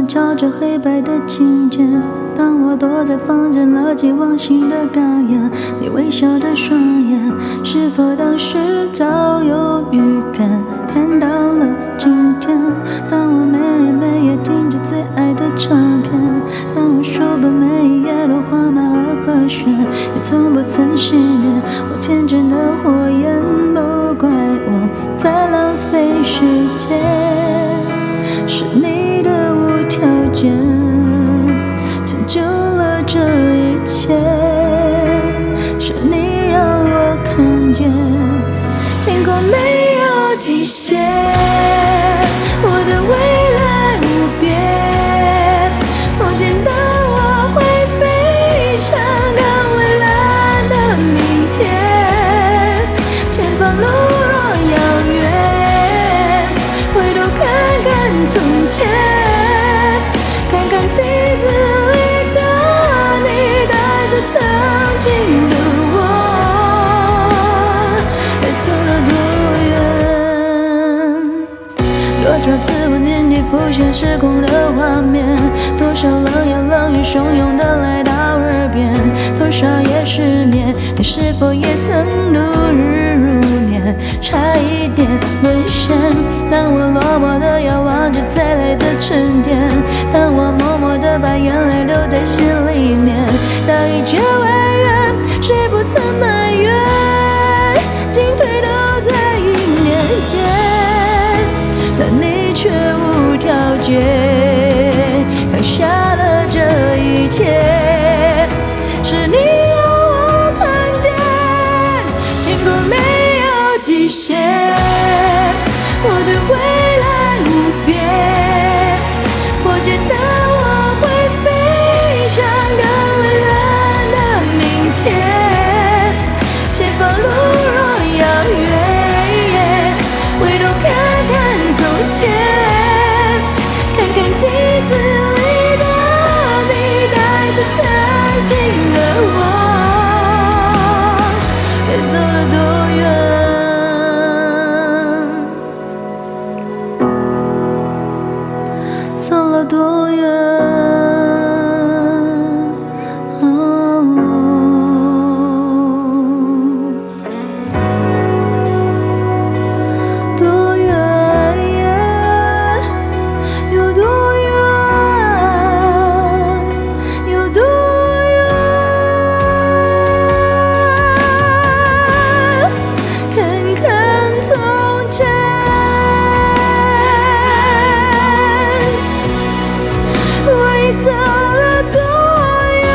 照着黑白的琴键。当我躲在房间垃圾忘形的表演，你微笑的双眼，是否当时早有预感？看到了今天，当我没日没夜听着最爱的唱片，当我书本每一页都画满了和弦，也从不曾熄灭我天真的火焰。都怪我在浪费时间，是你的无条件成就了这一切，是你让我看见天空没有极限，我的未来无边，梦见的我会飞向更蔚蓝的明天，前方路若遥远，回头看看从前，看看镜子里的你，带着曾经的我，还走了多远？多少次我眼底浮现失控的画面，多少冷言冷语汹涌的来到耳边，多少夜失眠，你是否也曾度日如年，差一点沦陷？当我落寞的遥望着再来的春天，当我默默地把眼泪留在心里面，当一切委员，谁不曾埋怨？进退都在一念间，但你却无条件放下了这一切，是你让我看见天空没有极限，我的未来无边，破茧的我会飞向更蔚蓝的明天，前方路若遥远，回头看看从前，看看镜子里的你，带着曾经的我，该走了多远？走了多远？多远？有多远？有多远？看看从前，我已走了多远？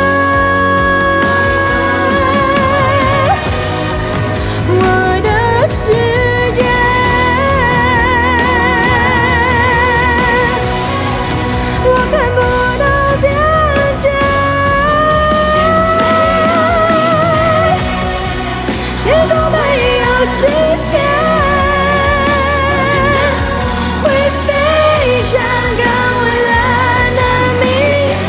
我的世界，我看不到边界，天空没有极限，会飞向更蔚蓝的明天，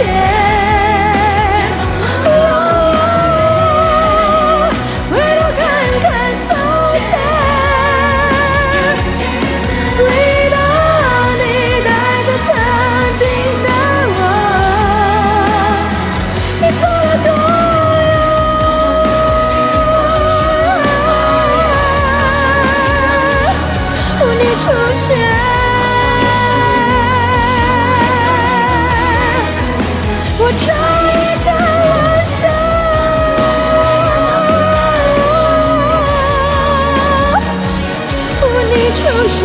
回头看看从前，里的你带着曾经的我，你走了多远？你出现，我差一点沦陷，你出现。